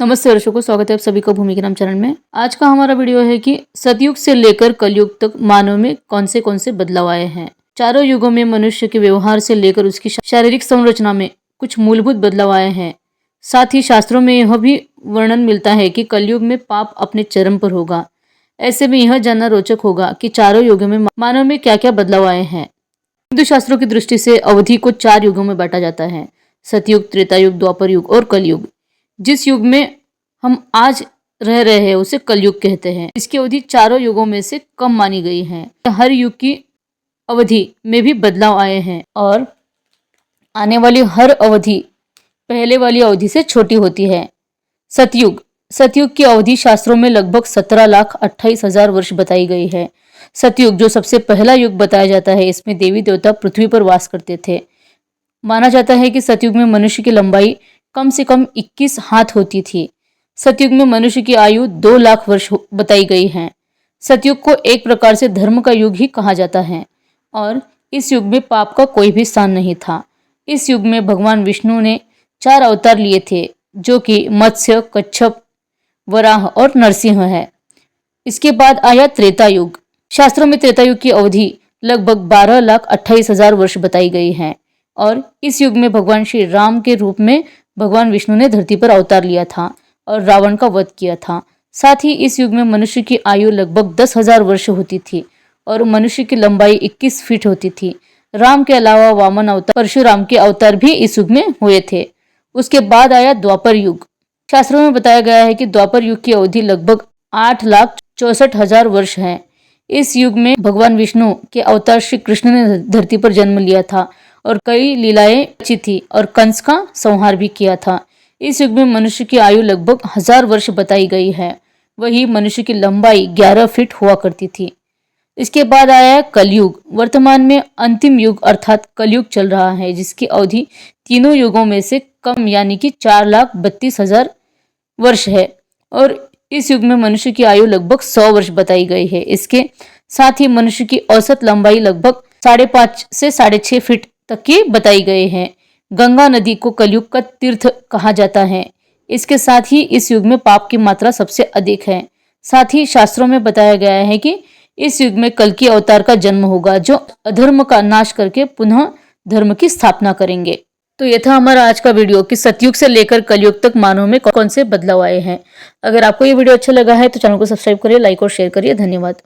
नमस्ते दर्शकों, स्वागत है आप सभी का भूमि के नाम चैनल में। आज का हमारा वीडियो है कि सतयुग से लेकर कलयुग तक मानव में कौन से बदलाव आए हैं। चारों युगों में मनुष्य के व्यवहार से लेकर उसकी शारीरिक संरचना में कुछ मूलभूत बदलाव आए हैं। साथ ही शास्त्रों में यह भी वर्णन मिलता है कि कलयुग में पाप अपने चरम पर होगा। ऐसे में यह जानना रोचक होगा कि चारों युगों में मानव में क्या क्या बदलाव आए हैं। हिंदू शास्त्रों की दृष्टि से अवधि को 4 युगों में बांटा जाता है: सतयुग, त्रेता युग, द्वापर युग और कलयुग। जिस युग में हम आज रह रहे हैं उसे कलयुग कहते हैं। इसकी अवधि चारों युगों में से कम मानी गई है। हर युग की अवधि में भी बदलाव आए हैं और आने वाली हर अवधि पहले वाली अवधि से छोटी होती है। सतयुग की अवधि शास्त्रों में लगभग 17,28,000 वर्ष बताई गई है। सतयुग जो सबसे पहला युग बताया जाता है, इसमें देवी देवता पृथ्वी पर वास करते थे। माना जाता है कि सतयुग में मनुष्य की लंबाई कम से कम 21 हाथ होती थी। सतयुग में मनुष्य की आयु 2 लाख वर्ष बताई गई है। सतयुग को एक प्रकार से धर्म का युग ही कहा जाता है और इस युग में पाप का कोई भी स्थान नहीं था। इस युग में भगवान विष्णु ने 4 अवतार लिए थे, जो कि मत्स्य, कच्छप, वराह और नरसिंह है। इसके बाद आया त्रेता युग। शास्त्रों में त्रेता युग की अवधि लगभग 12,28,000 वर्ष बताई गई है और इस युग में भगवान श्री राम के रूप में भगवान विष्णु ने धरती पर अवतार लिया था और रावण का वध किया था। साथ ही इस युग में मनुष्य की आयु लगभग 10,000 वर्ष होती थी और मनुष्य की लंबाई 21 फीट होती थी। राम के अलावा वामन अवतार, परशुराम के अवतार भी इस युग में हुए थे। उसके बाद आया द्वापर युग। शास्त्रों में बताया गया है कि द्वापर युग की अवधि लगभग 8,64,000 वर्ष है। इस युग में भगवान विष्णु के अवतार श्री कृष्ण ने धरती पर जन्म लिया था और कई लीलाएं रची थी और कंस का संहार भी किया था। इस युग में मनुष्य की आयु लगभग 1000 वर्ष बताई गई है। वही मनुष्य की लंबाई 11 फीट हुआ करती थी। इसके बाद आया कलयुग। वर्तमान में अंतिम युग अर्थात कलयुग चल रहा है, जिसकी अवधि तीनों युगों में से कम यानी कि 4,32,000 वर्ष है और इस युग में मनुष्य की आयु लगभग 100 वर्ष बताई गई है। इसके साथ ही मनुष्य की औसत लंबाई लगभग 5.5 से 6.5 फीट तक की बताई गई है। गंगा नदी को कलयुग का तीर्थ कहा जाता है। इसके साथ ही इस युग में पाप की मात्रा सबसे अधिक है। साथ ही शास्त्रों में बताया गया है कि इस युग में कल्कि अवतार का जन्म होगा, जो अधर्म का नाश करके पुनः धर्म की स्थापना करेंगे। तो यह था हमारा आज का वीडियो कि सतयुग से लेकर कलयुग तक मानव में कौन से बदलाव आए हैं। अगर आपको ये वीडियो अच्छा लगा है तो चैनल को सब्सक्राइब करिए, लाइक और शेयर करिए। धन्यवाद।